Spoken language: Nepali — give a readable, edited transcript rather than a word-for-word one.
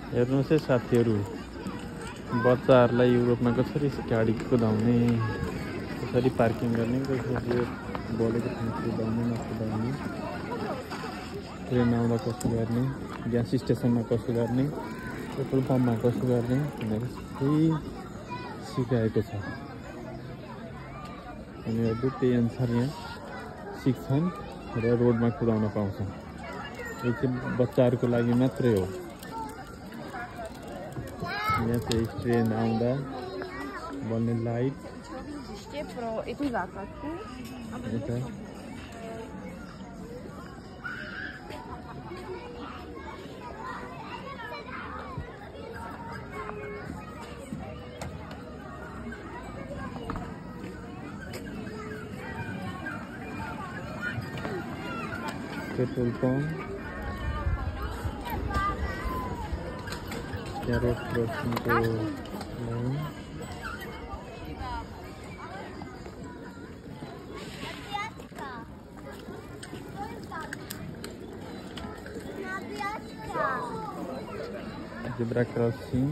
हेर्नुहोस् है साथीहरू, बच्चाहरूलाई युरोपमा कसरी गाडी कुदाउने, कसरी पार्किङ गर्ने, कसरी बोलेको ठाउँ कुदाउने नकुदाउने, ट्रेन आउँदा कसो गर्ने, ग्यास स्टेसनमा कसो गर्ने, पेट्रोल पम्पमा कसो गर्ने भनेर सबै सिकाएको छ। उनीहरूले त्यही अनुसार यहाँ सिक्छन् र रोडमा कुदाउन पाउँछन्। यो चाहिँ बच्चाहरूको लागि मात्रै हो। यहाँ चाहिँ ट्रेन आउँदा बल्ने लाइट यता पेट्रोल पम्प, यहाँ रोड क्रसिङको लाइन, जेब्रा क्रसिङ।